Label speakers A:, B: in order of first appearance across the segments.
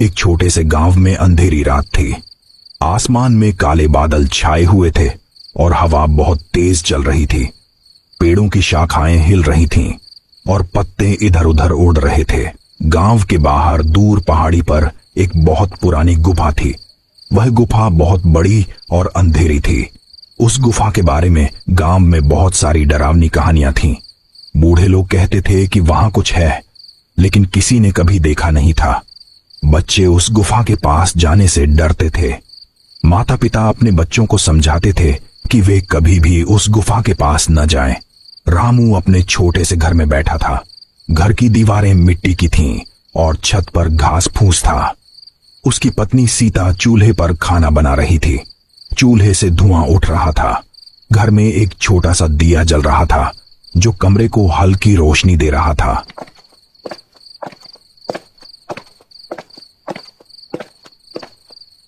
A: एक छोटे से गांव में अंधेरी रात थी। आसमान में काले बादल छाए हुए थे और हवा बहुत तेज चल रही थी। पेड़ों की शाखाएं हिल रही थीं और पत्ते इधर उधर उड़ रहे थे। गांव के बाहर दूर पहाड़ी पर एक बहुत पुरानी गुफा थी। वह गुफा बहुत बड़ी और अंधेरी थी। उस गुफा के बारे में गांव में बहुत सारी डरावनी कहानियां थीं। बूढ़े लोग कहते थे कि वहां कुछ है, लेकिन किसी ने कभी देखा नहीं था। बच्चे उस गुफा के पास जाने से डरते थे। माता पिता अपने बच्चों को समझाते थे कि वे कभी भी उस गुफा के पास न जाएं। रामू अपने छोटे से घर में बैठा था। घर की दीवारें मिट्टी की थीं और छत पर घास फूस था। उसकी पत्नी सीता चूल्हे पर खाना बना रही थी। चूल्हे से धुआं उठ रहा था। घर में एक छोटा सा दिया जल रहा था जो कमरे को हल्की रोशनी दे रहा था।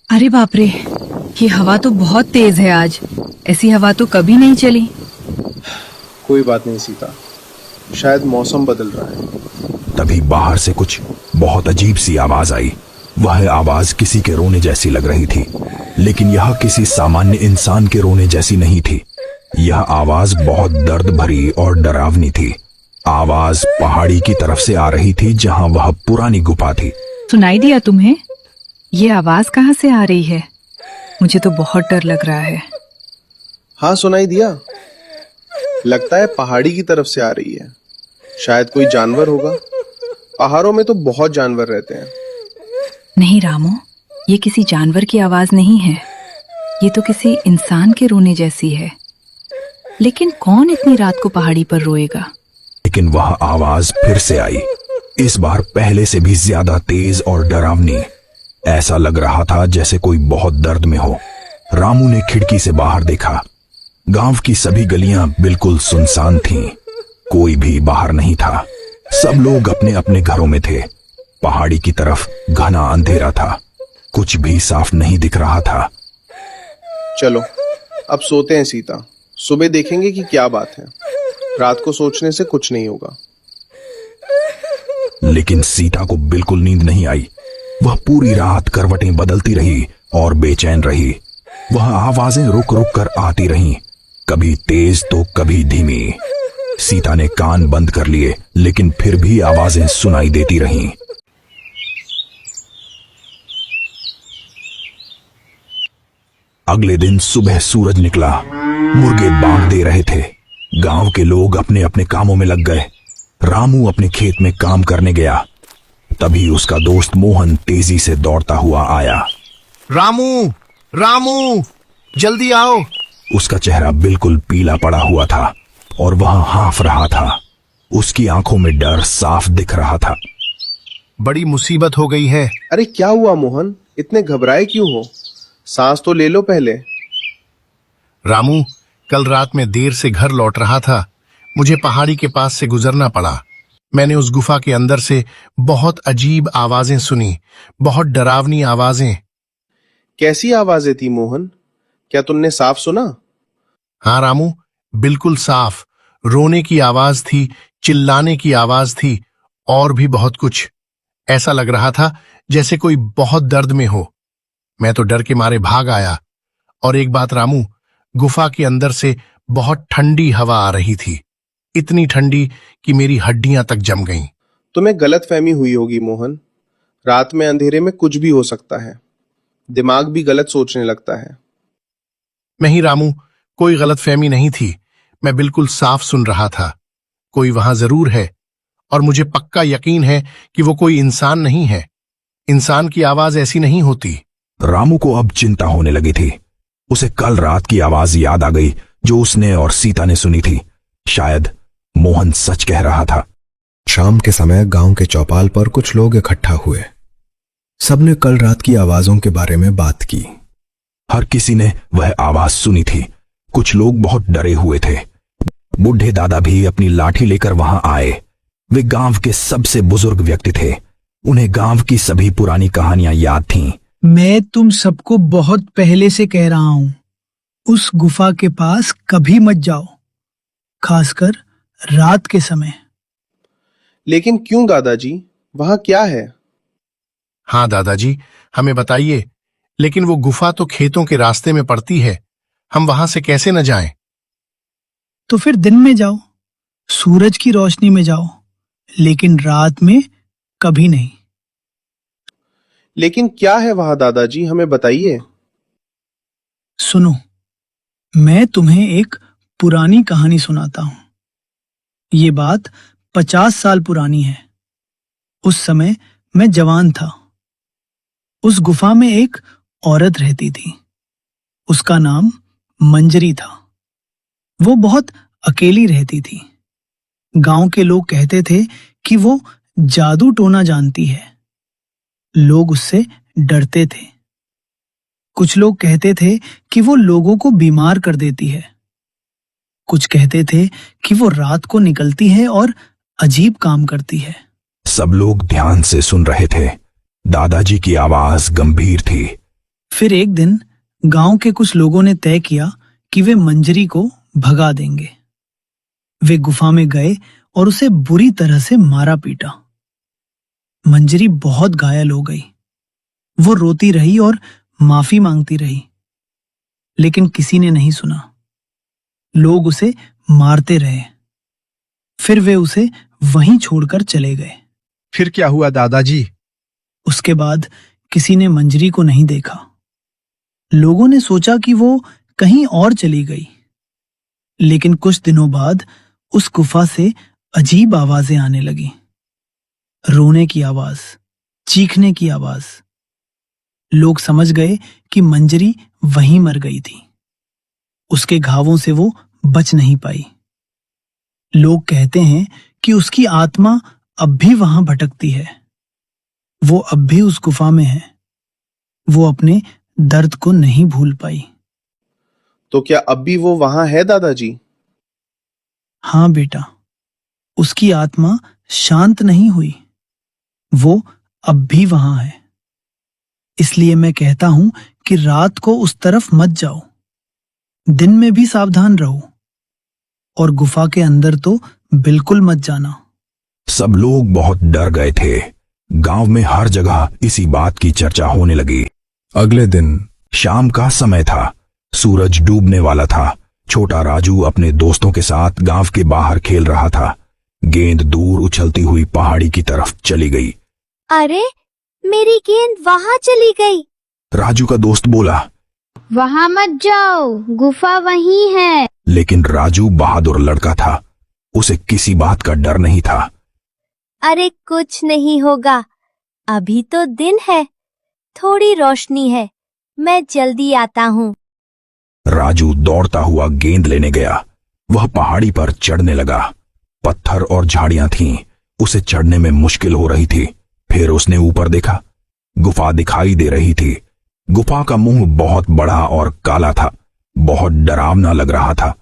B: अरे बाप रे, ये हवा तो बहुत तेज है आज। ऐसी हवा तो कभी नहीं चली।
C: कोई बात नहीं सीता, शायद मौसम बदल रहा है।
A: तभी बाहर से कुछ बहुत अजीब सी आवाज आई। वह आवाज किसी के रोने जैसी लग रही थी, लेकिन यह किसी सामान्य इंसान के रोने जैसी नहीं थी। यह आवाज बहुत दर्द भरी और डरावनी थी। आवाज पहाड़ी की तरफ से आ रही थी जहां वह पुरानी गुफा थी।
B: सुनाई दिया तुम्हें? ये आवाज कहाँ से आ रही है? मुझे तो बहुत डर लग रहा है।
C: हाँ, सुनाई दिया। लगता है पहाड़ी की तरफ से आ रही है। शायद कोई जानवर होगा। पहाड़ों में तो बहुत जानवर रहते हैं।
B: नहीं रामू, ये किसी जानवर की आवाज नहीं है। ये तो किसी इंसान के रोने जैसी है। लेकिन कौन इतनी रात को पहाड़ी पर रोएगा?
A: लेकिन वह आवाज फिर से आई, इस बार पहले से भी ज्यादा तेज और डरावनी। ऐसा लग रहा था जैसे कोई बहुत दर्द में हो। रामू ने खिड़की से बाहर देखा। गांव की सभी गलियां बिल्कुल सुनसान थीं। कोई भी बाहर नहीं था। सब लोग अपने अपने घरों में थे। पहाड़ी की तरफ घना अंधेरा था। कुछ भी साफ नहीं दिख रहा था।
C: चलो अब सोते हैं सीता, सुबह देखेंगे कि क्या बात है। रात को सोचने से कुछ नहीं होगा।
A: लेकिन सीता को बिल्कुल नींद नहीं आई। वह पूरी रात करवटें बदलती रही और बेचैन रही। वह आवाजें रुक रुक कर आती रहीं, कभी तेज तो कभी धीमी। सीता ने कान बंद कर लिए, लेकिन फिर भी आवाजें सुनाई देती रहीं। अगले दिन सुबह सूरज निकला। मुर्गे बांग दे रहे थे। गांव के लोग अपने अपने कामों में लग गए। रामू अपने खेत में काम करने गया। तभी उसका दोस्त मोहन तेजी से दौड़ता हुआ आया।
D: रामू, रामू, जल्दी आओ।
A: उसका चेहरा बिल्कुल पीला पड़ा हुआ था और वह हांफ रहा था। उसकी आंखों में डर साफ दिख रहा था।
D: बड़ी मुसीबत हो गई है।
C: अरे क्या हुआ मोहन, इतने घबराए क्यों हो? सांस तो ले लो पहले।
D: रामू, कल रात में देर से घर लौट रहा था। मुझे पहाड़ी के पास से गुजरना पड़ा। मैंने उस गुफा के अंदर से बहुत अजीब आवाजें सुनी, बहुत डरावनी आवाजें।
C: कैसी आवाजें थी मोहन? क्या तुमने साफ सुना?
D: हाँ रामू, बिल्कुल साफ। रोने की आवाज थी, चिल्लाने की आवाज थी और भी बहुत कुछ। ऐसा लग रहा था जैसे कोई बहुत दर्द में हो। मैं तो डर के मारे भाग आया। और एक बात रामू, गुफा के अंदर से बहुत ठंडी हवा आ रही थी। इतनी ठंडी कि मेरी हड्डियां तक जम गईं।
C: तुम्हें गलतफहमी हुई होगी मोहन। रात में अंधेरे में कुछ भी हो सकता है। दिमाग भी गलत सोचने लगता है।
D: नहीं रामू, कोई गलतफहमी नहीं थी। मैं बिल्कुल साफ सुन रहा था। कोई वहां जरूर है और मुझे पक्का यकीन है कि वो कोई इंसान नहीं है। इंसान की आवाज ऐसी नहीं होती।
A: रामू को अब चिंता होने लगी थी। उसे कल रात की आवाज याद आ गई जो उसने और सीता ने सुनी थी। शायद मोहन सच कह रहा था।
E: शाम के समय गांव के चौपाल पर कुछ लोग इकट्ठा हुए। सबने कल रात की आवाजों के बारे में बात की।
A: हर किसी ने वह आवाज सुनी थी। कुछ लोग बहुत डरे हुए थे। बूढ़े दादा भी अपनी लाठी लेकर वहां आए। वे गांव के सबसे बुजुर्ग व्यक्ति थे। उन्हें गांव की सभी पुरानी कहानियां याद थीं।
F: मैं तुम सबको बहुत पहले से कह रहा हूं, उस गुफा के पास कभी मत जाओ, खासकर रात के समय।
C: लेकिन क्यों दादाजी, वहां क्या है?
D: हाँ दादाजी, हमें बताइए, लेकिन वो गुफा तो खेतों के रास्ते में पड़ती है, हम वहां से कैसे न जाएं?
F: तो फिर दिन में जाओ, सूरज की रोशनी में जाओ, लेकिन रात में कभी नहीं।
C: लेकिन क्या है वहां दादाजी, हमें बताइए।
F: सुनो, मैं तुम्हें एक पुरानी कहानी सुनाता हूं। ये बात 50 साल पुरानी है। उस समय मैं जवान था। उस गुफा में एक औरत रहती थी। उसका नाम मंजरी था। वो बहुत अकेली रहती थी। गांव के लोग कहते थे कि वो जादू टोना जानती है। लोग उससे डरते थे। कुछ लोग कहते थे कि वो लोगों को बीमार कर देती है। कुछ कहते थे कि वो रात को निकलती है और अजीब काम करती है।
A: सब लोग ध्यान से सुन रहे थे। दादाजी की आवाज गंभीर थी।
F: फिर एक दिन गांव के कुछ लोगों ने तय किया कि वे मंजरी को भगा देंगे। वे गुफा में गए और उसे बुरी तरह से मारा पीटा। मंजरी बहुत घायल हो गई। वो रोती रही और माफी मांगती रही, लेकिन किसी ने नहीं सुना। लोग उसे मारते रहे। फिर वे उसे वहीं छोड़कर चले गए।
G: फिर क्या हुआ दादाजी?
F: उसके बाद किसी ने मंजरी को नहीं देखा। लोगों ने सोचा कि वो कहीं और चली गई। लेकिन कुछ दिनों बाद उस गुफा से अजीब आवाजें आने लगी। रोने की आवाज, चीखने की आवाज। लोग समझ गए कि मंजरी वहीं मर गई थी। उसके घावों से वो बच नहीं पाई। लोग कहते हैं कि उसकी आत्मा अब भी वहां भटकती है। वो अब भी उस गुफा में है। वो अपने दर्द को नहीं भूल पाई।
C: तो क्या अब भी वो वहां है दादाजी?
F: हाँ बेटा, उसकी आत्मा शांत नहीं हुई। वो अब भी वहां है। इसलिए मैं कहता हूं कि रात को उस तरफ मत जाओ। दिन में भी सावधान रहो, और गुफा के अंदर तो बिल्कुल मत जाना।
A: सब लोग बहुत डर गए थे। गांव में हर जगह इसी बात की चर्चा होने लगी।
E: अगले दिन
A: शाम का समय था। सूरज डूबने वाला था। छोटा राजू अपने दोस्तों के साथ गांव के बाहर खेल रहा था। गेंद दूर उछलती हुई पहाड़ी की तरफ चली गई।
H: अरे, मेरी गेंद वहां चली गई।
A: राजू का दोस्त बोला,
H: वहां मत जाओ, गुफा वहीं है।
A: लेकिन राजू बहादुर लड़का था। उसे किसी बात का डर नहीं था।
H: अरे कुछ नहीं होगा, अभी तो दिन है, थोड़ी रोशनी है, मैं जल्दी आता हूँ।
A: राजू दौड़ता हुआ गेंद लेने गया। वह पहाड़ी पर चढ़ने लगा। पत्थर और झाड़ियां थीं। उसे चढ़ने में मुश्किल हो रही थी। फिर उसने ऊपर देखा। गुफा दिखाई दे रही थी। गुफा का मुंह बहुत बड़ा और काला था। बहुत डरावना लग रहा था।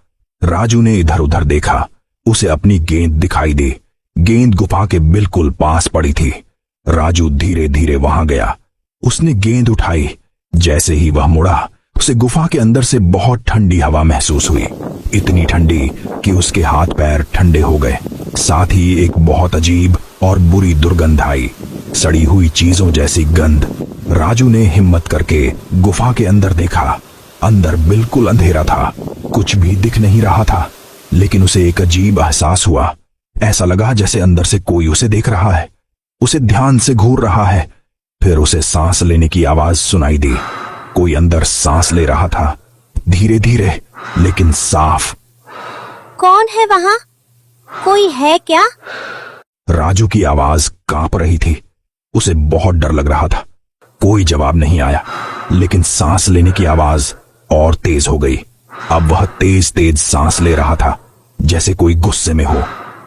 A: राजू ने इधर उधर देखा। उसे अपनी गेंद दिखाई दी। गेंद गुफा के बिल्कुल पास पड़ी थी। राजू धीरे धीरे वहां गया। उसने गेंद उठाई। जैसे ही वह मुड़ा, उसे गुफा के अंदर से बहुत ठंडी हवा महसूस हुई। इतनी ठंडी कि उसके हाथ पैर ठंडे हो गए। साथ ही एक बहुत अजीब और बुरी दुर्गंध आई, सड़ी हुई चीजों जैसी गंध। राजू ने हिम्मत करके गुफा के अंदर देखा। अंदर बिल्कुल अंधेरा था। कुछ भी दिख नहीं रहा था। लेकिन उसे एक अजीब एहसास हुआ। ऐसा लगा जैसे अंदर से कोई उसे देख रहा है, उसे ध्यान से घूर रहा है। फिर उसे सांस लेने की आवाज सुनाई दी। कोई अंदर सांस ले रहा था, धीरे धीरे लेकिन साफ।
H: कौन है वहां? कोई है क्या?
A: राजू की आवाज कांप रही थी। उसे बहुत डर लग रहा था। कोई जवाब नहीं आया, लेकिन सांस लेने की आवाज और तेज हो गई। अब वह तेज तेज सांस ले रहा था, जैसे कोई गुस्से में हो।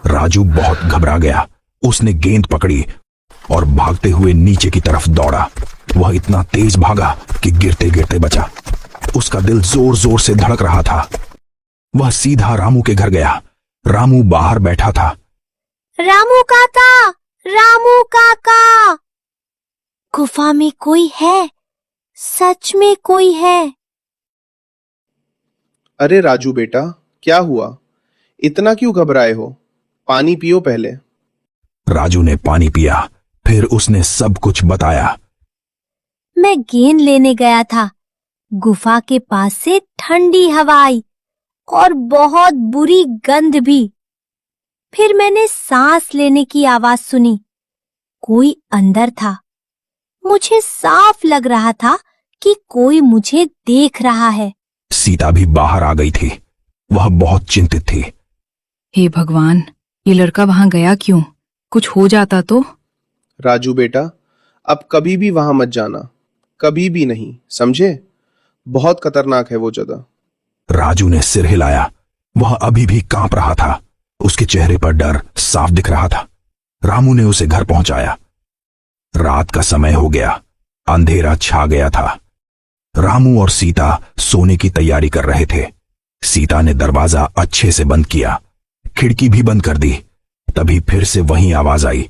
A: राजू बहुत घबरा गया। उसने गेंद पकड़ी और भागते हुए नीचे की तरफ दौड़ा। वह इतना तेज भागा कि गिरते गिरते बचा। उसका दिल जोर जोर से धड़क रहा था। वह सीधा रामू के घर गया। रामू बाहर बैठा था।
H: रामू काका, रामू काका, गुफा में कोई है, सच में कोई है।
C: अरे राजू बेटा, क्या हुआ? इतना क्यों घबराए हो? पानी पियो पहले।
A: राजू ने पानी पिया। फिर उसने सब कुछ बताया।
H: मैं गेंद लेने गया था। गुफा के पास से ठंडी हवा आई और बहुत बुरी गंध भी। फिर मैंने सांस लेने की आवाज सुनी। कोई अंदर था। मुझे साफ लग रहा था कि कोई मुझे देख रहा है।
A: सीता भी बाहर आ गई थी। वह बहुत चिंतित थी।
B: हे भगवान, ये लड़का वहां गया क्यों? कुछ हो जाता तो?
C: राजू बेटा, अब कभी भी वहां मत जाना, कभी भी नहीं, समझे? बहुत खतरनाक है वो जगह।
A: राजू ने सिर हिलाया। वह अभी भी कांप रहा था। उसके चेहरे पर डर साफ दिख रहा था। रामू ने उसे घर पहुंचाया। रात का समय हो गया। अंधेरा छा गया था। रामू और सीता सोने की तैयारी कर रहे थे। सीता ने दरवाजा अच्छे से बंद किया, खिड़की भी बंद कर दी। तभी फिर से वही आवाज आई।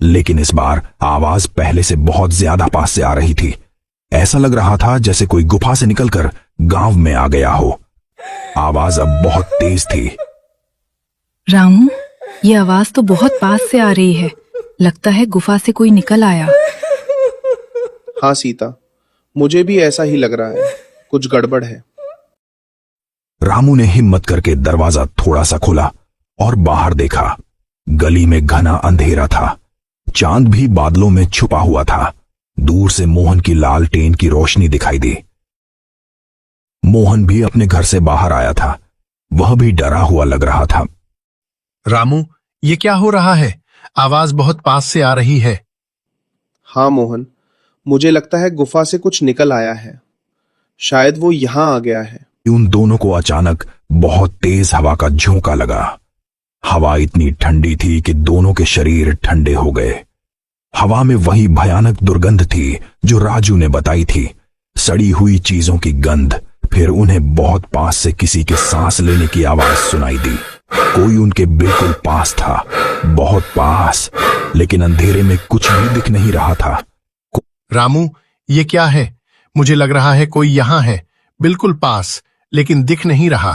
A: लेकिन इस बार आवाज पहले से बहुत ज्यादा पास से आ रही थी। ऐसा लग रहा था जैसे कोई गुफा से निकलकर गांव में आ गया हो। आवाज अब बहुत तेज थी।
B: रामू, ये आवाज तो बहुत पास से आ रही है। लगता है गुफा से कोई निकल आया।
C: हाँ सीता, मुझे भी ऐसा ही लग रहा है, कुछ गड़बड़ है।
A: रामू ने हिम्मत करके दरवाजा थोड़ा सा खोला और बाहर देखा। गली में घना अंधेरा था। चांद भी बादलों में छुपा हुआ था। दूर से मोहन की लालटेन की रोशनी दिखाई दी। मोहन भी अपने घर से बाहर आया था। वह भी डरा हुआ लग रहा था।
D: रामू, ये क्या हो रहा है? आवाज बहुत पास से आ रही है।
C: हाँ मोहन, मुझे लगता है गुफा से कुछ निकल आया है। शायद वो यहां आ गया है।
A: उन दोनों को अचानक बहुत तेज हवा का झोंका लगा। हवा इतनी ठंडी थी कि दोनों के शरीर ठंडे हो गए। हवा में वही भयानक दुर्गंध थी जो राजू ने बताई थी। सड़ी हुई चीजों की गंध। फिर उन्हें बहुत पास से किसी के सांस लेने की आवाज सुनाई दी। कोई उनके बिल्कुल पास था, बहुत पास, लेकिन अंधेरे में कुछ भी दिख नहीं रहा था।
D: रामू, ये क्या है? मुझे लग रहा है कोई यहां है, बिल्कुल पास, लेकिन दिख नहीं रहा।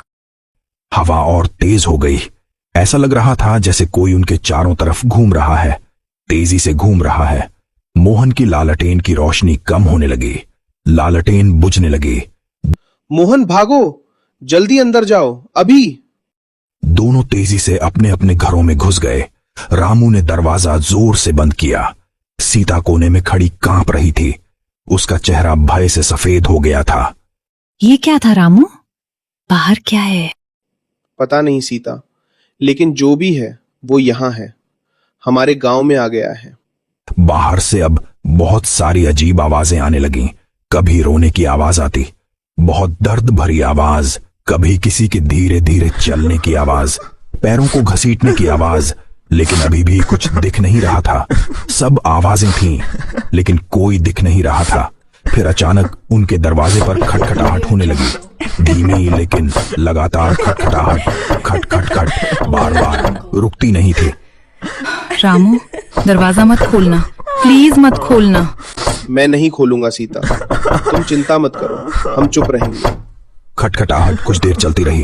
A: हवा और तेज हो गई। ऐसा लग रहा था जैसे कोई उनके चारों तरफ घूम रहा है, तेजी से घूम रहा है। मोहन की लालटेन की रोशनी कम होने लगी। लालटेन बुझने लगी।
C: मोहन भागो, जल्दी अंदर जाओ, अभी।
A: दोनों तेजी से अपने अपने घरों में घुस गए। रामू ने दरवाजा जोर से बंद किया। सीता कोने में खड़ी कांप रही थी। उसका चेहरा भय से सफेद हो गया था।
B: ये क्या था रामू? बाहर क्या है?
C: पता नहीं सीता, लेकिन जो भी है वो यहां है, हमारे गांव में आ गया है।
A: बाहर से अब बहुत सारी अजीब आवाजें आने लगीं। कभी रोने की आवाज आती, बहुत दर्द भरी आवाज, कभी किसी के धीरे धीरे चलने की आवाज, पैरों को घसीटने की आवाज। लेकिन अभी भी कुछ दिख नहीं रहा था। सब आवाजें थीं, लेकिन कोई दिख नहीं रहा था। फिर अचानक उनके दरवाजे पर खटखटाहट होने लगी। धीमी लेकिन लगातार खटखटाहट, खट खट खट, बार बार, रुकती नहीं थी।
B: रामू, दरवाजा मत खोलना, प्लीज मत खोलना।
C: मैं नहीं खोलूंगा सीता, तुम चिंता मत करो, हम चुप रहेंगे।
A: खटखटाहट कुछ देर चलती रही,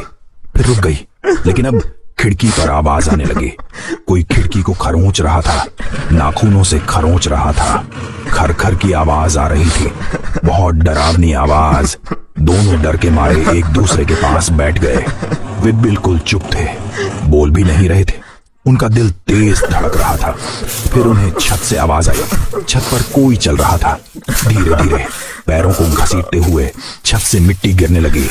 A: फिर रुक गई। लेकिन अब खिड़की पर आवाज आने लगी। कोई खिड़की को खरोंच रहा था, नाखूनों से खरोंच रहा था। खरखर की आवाज आ रही थी, बहुत डरावनी आवाज। दोनों डर के मारे एक दूसरे के पास बैठ गए। वे बिल्कुल चुप थे, बोल भी नहीं रहे थे। उनका दिल तेज धड़क रहा था। फिर उन्हें छत से आवाज आई। छत पर कोई चल रहा था। धीरे धीरे पैरों को घसीटते हुए छत से मिट्टी गिरने लगी।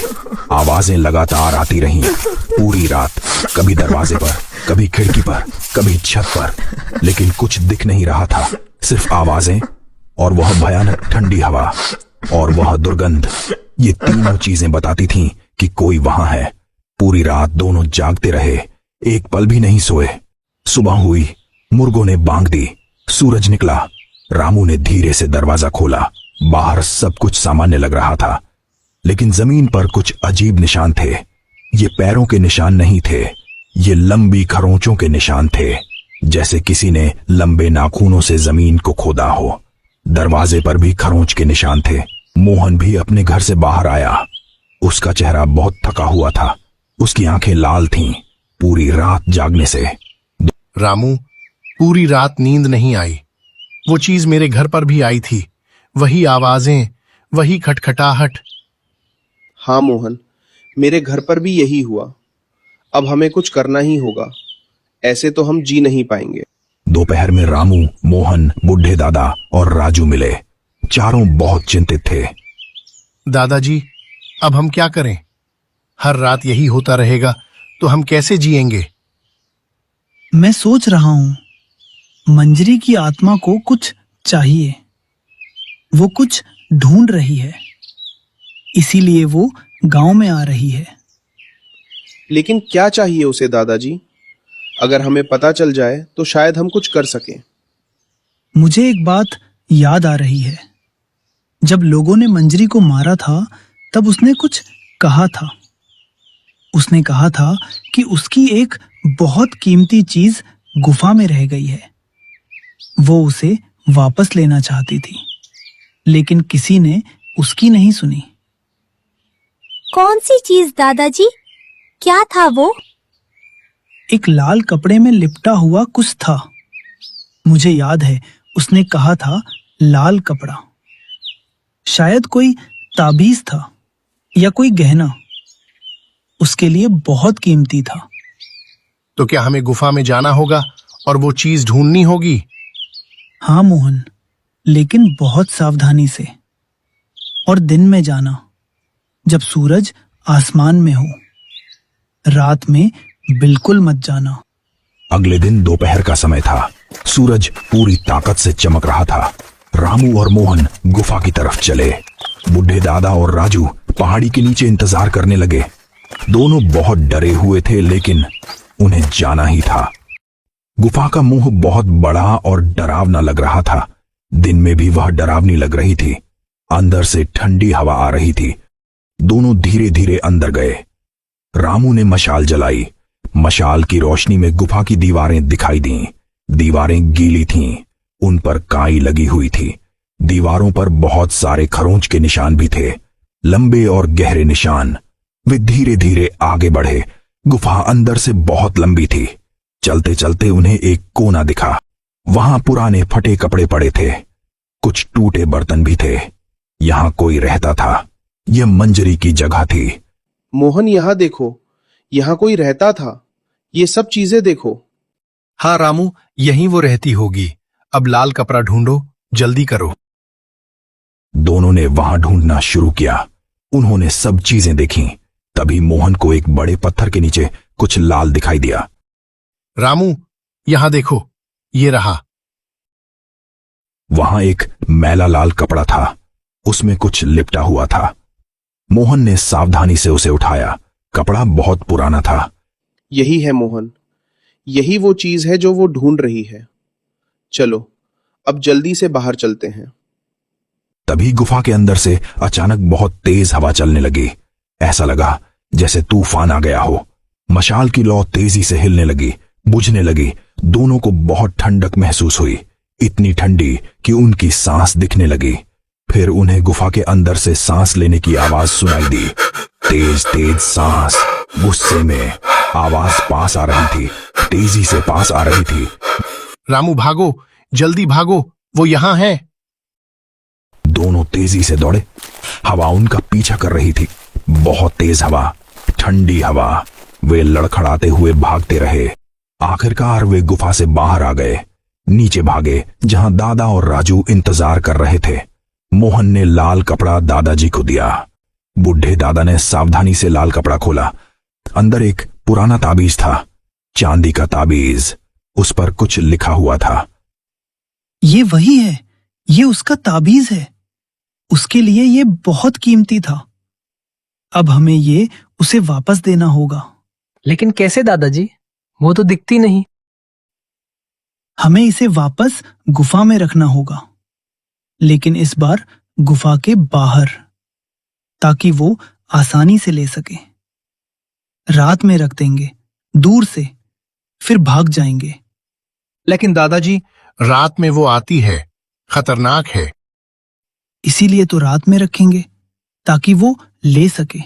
A: आवाजें लगातार आती रहीं पूरी रात, कभी दरवाजे पर, कभी खिड़की पर, कभी छत पर। लेकिन कुछ दिख नहीं रहा था, सिर्फ आवाजें और वह भयानक ठंडी हवा और वह दुर्गंध। ये तीनों चीजें बताती थीं कि कोई वहां है। पूरी रात दोनों जागते रहे, एक पल भी नहीं सोए। सुबह हुई, मुर्गों ने बांग दी, सूरज निकला। रामू ने धीरे से दरवाजा खोला। बाहर सब कुछ सामान्य लग रहा था, लेकिन जमीन पर कुछ अजीब निशान थे। ये पैरों के निशान नहीं थे, ये लंबी खरोंचों के निशान थे, जैसे किसी ने लंबे नाखूनों से जमीन को खोदा हो। दरवाजे पर भी खरोंच के निशान थे। मोहन भी अपने घर से बाहर आया। उसका चेहरा बहुत थका हुआ था, उसकी आंखें लाल थीं, पूरी रात जागने से।
D: रामू, पूरी रात नींद नहीं आई। वो चीज मेरे घर पर भी आई थी, वही आवाजें, वही खटखटाहट।
C: हाँ मोहन, मेरे घर पर भी यही हुआ। अब हमें कुछ करना ही होगा, ऐसे तो हम जी नहीं पाएंगे।
A: दोपहर में रामू, मोहन, बुढ़े दादा और राजू मिले। चारों बहुत चिंतित थे।
D: दादाजी, अब हम क्या करें? हर रात यही होता रहेगा तो हम कैसे जिएंगे?
F: मैं सोच रहा हूं, मंजरी की आत्मा को कुछ चाहिए। वो कुछ ढूंढ रही है, इसीलिए वो गांव में आ रही है।
C: लेकिन क्या चाहिए उसे दादाजी? अगर हमें पता चल जाए तो शायद हम कुछ कर सकें।
F: मुझे एक बात याद आ रही है। जब लोगों ने मंजरी को मारा था तब उसने कुछ कहा था। उसने कहा था कि उसकी एक बहुत कीमती चीज गुफा में रह गई है। वो उसे वापस लेना चाहती थी, लेकिन किसी ने उसकी नहीं सुनी।
H: कौन सी चीज दादाजी? क्या था वो?
F: एक लाल कपड़े में लिपटा हुआ कुछ था। मुझे याद है उसने कहा था लाल कपड़ा। शायद कोई ताबीज था या कोई गहना। उसके लिए बहुत कीमती था।
D: तो क्या हमें गुफा में जाना होगा और वो चीज ढूंढनी होगी?
F: हाँ मोहन, लेकिन बहुत सावधानी से। और दिन में जाना, जब सूरज आसमान में हो। रात में बिल्कुल मत जाना।
A: अगले दिन दोपहर का समय था। सूरज पूरी ताकत से चमक रहा था। रामू और मोहन गुफा की तरफ चले। बुढ़े दादा और राजू पहाड़ी के नीचे इंतजार करने लगे। दोनों बहुत डरे हुए थे, लेकिन उन्हें जाना ही था। गुफा का मुंह बहुत बड़ा और डरावना लग रहा था। दिन में भी वह डरावनी लग रही थी। अंदर से ठंडी हवा आ रही थी। दोनों धीरे धीरे अंदर गए। रामू ने मशाल जलाई। मशाल की रोशनी में गुफा की दीवारें दिखाई दीं। दीवारें गीली थीं, उन पर काई लगी हुई थी। दीवारों पर बहुत सारे खरोंच के निशान भी थे, लंबे और गहरे निशान। वे धीरे धीरे आगे बढ़े। गुफा अंदर से बहुत लंबी थी। चलते चलते उन्हें एक कोना दिखा। वहां पुराने फटे कपड़े पड़े थे, कुछ टूटे बर्तन भी थे। यहां कोई रहता था। यह मंजरी की जगह थी।
C: मोहन, यहां देखो, यहां कोई रहता था। ये सब चीजें देखो।
G: हाँ रामू, यहीं वो रहती होगी। अब लाल कपड़ा ढूंढो, जल्दी करो।
A: दोनों ने वहां ढूंढना शुरू किया। उन्होंने सब चीजें देखीं। तभी मोहन को एक बड़े पत्थर के नीचे कुछ लाल दिखाई दिया।
D: रामू, यहां देखो, ये रहा।
A: वहां एक मैला लाल कपड़ा था, उसमें कुछ लिपटा हुआ था। मोहन ने सावधानी से उसे उठाया। कपड़ा बहुत पुराना था।
C: यही है मोहन, यही वो चीज है जो वो ढूंढ रही है। चलो, अब जल्दी से बाहर चलते हैं।
A: तभी गुफा के अंदर से अचानक बहुत तेज हवा चलने लगी। ऐसा लगा जैसे तूफान आ गया हो। मशाल की लौ तेजी से हिलने लगी, बुझने लगी। दोनों को बहुत ठंडक महसूस हुई, इतनी ठंडी कि उनकी सांस दिखने लगी। फिर उन्हें गुफा के अंदर से सांस लेने की आवाज सुनाई दी। तेज तेज सांस। गुस्से में आवाज पास आ रही थी, तेजी से पास आ रही थी।
D: रामू भागो, जल्दी भागो, वो यहां है।
A: दोनों तेजी से दौड़े। हवा उनका पीछा कर रही थी, बहुत तेज हवा, ठंडी हवा। वे लड़खड़ाते हुए भागते रहे। आखिरकार वे गुफा से बाहर आ गए। नीचे भागे, जहां दादा और राजू इंतजार कर रहे थे। मोहन ने लाल कपड़ा दादाजी को दिया। बुढ़े दादा ने सावधानी से लाल कपड़ा खोला। अंदर एक पुराना ताबीज था, चांदी का ताबीज। उस पर कुछ लिखा हुआ था।
F: ये वही है, ये उसका ताबीज है। उसके लिए ये बहुत कीमती था। अब हमें ये उसे वापस देना होगा।
I: लेकिन कैसे दादाजी? वो तो दिखती नहीं।
F: हमें इसे वापस गुफा में रखना होगा, लेकिन इस बार गुफा के बाहर, ताकि वो आसानी से ले सके। रात में रख देंगे, दूर से, फिर भाग जाएंगे।
G: लेकिन दादाजी,
D: रात में वो आती है, खतरनाक है।
F: इसीलिए तो रात में रखेंगे, ताकि वो ले सके।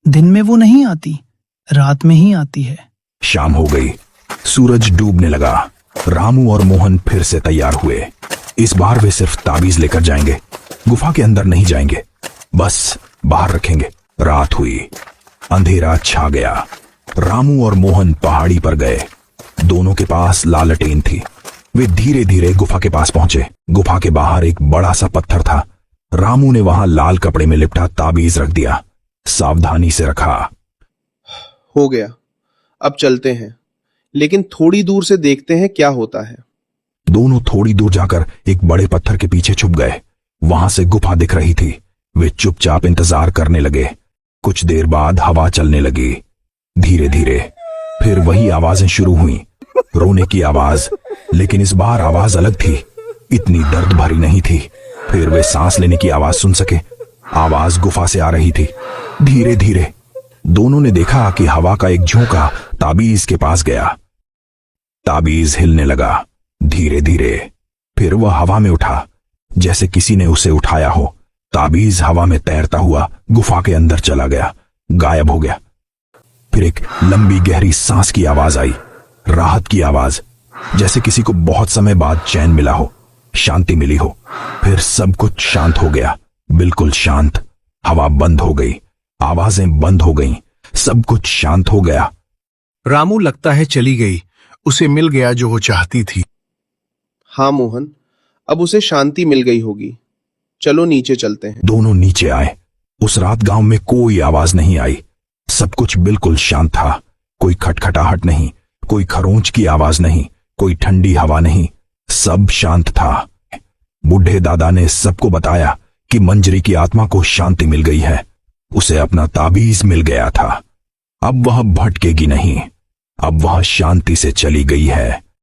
F: दिन में वो नहीं आती, रात में ही आती है।
A: शाम हो गई। सूरज डूबने लगा। रामू और मोहन फिर से तैयार हुए। इस बार वे सिर्फ ताबीज लेकर जाएंगे, गुफा के अंदर नहीं जाएंगे, बस बाहर रखेंगे। रात हुई, अंधेरा छा गया। रामू और मोहन पहाड़ी पर गए। दोनों के पास लालटेन थी। वे धीरे धीरे गुफा के पास पहुंचे। गुफा के बाहर एक बड़ा सा पत्थर था। रामू ने वहां लाल कपड़े में लिपटा ताबीज रख दिया। सावधानी से रखा।
C: हो गया, अब चलते हैं, लेकिन थोड़ी दूर से देखते हैं क्या होता है।
A: दोनों थोड़ी दूर जाकर एक बड़े पत्थर के पीछे छुप गए। वहां से गुफा दिख रही थी। वे चुपचाप इंतजार करने लगे। कुछ देर बाद हवा चलने लगी। धीरे धीरे फिर वही आवाजें शुरू हुई, रोने की आवाज, लेकिन इस बार आवाज अलग थी। इतनी दर्द भरी नहीं थी। फिर वे सांस लेने की आवाज सुन सके। आवाज गुफा से आ रही थी। धीरे धीरे दोनों ने देखा कि हवा का एक झोंका ताबीज के पास गया। ताबीज हिलने लगा धीरे धीरे। फिर वह हवा में उठा, जैसे किसी ने उसे उठाया हो। ताबीज हवा में तैरता हुआ गुफा के अंदर चला गया, गायब हो गया। फिर एक लंबी गहरी सांस की आवाज आई, राहत की आवाज, जैसे किसी को बहुत समय बाद चैन मिला हो, शांति मिली हो। फिर सब कुछ शांत हो गया, बिल्कुल शांत। हवा बंद हो गई, आवाजें बंद हो गईं, सब कुछ शांत हो गया।
D: रामू लगता है चली गई। उसे मिल गया जो वो चाहती थी।
C: हाँ मोहन, अब उसे शांति मिल गई होगी। चलो नीचे चलते हैं।
A: दोनों नीचे आए। उस रात गांव में कोई आवाज नहीं आई। सब कुछ बिल्कुल शांत था। कोई खटखटाहट नहीं, कोई खरोंच की आवाज नहीं, कोई ठंडी हवा नहीं, सब शांत था। बूढ़े दादा ने सबको बताया कि मंजरी की आत्मा को शांति मिल गई है। उसे अपना ताबीज मिल गया था। अब वह भटकेगी नहीं, अब वह शांति से चली गई है।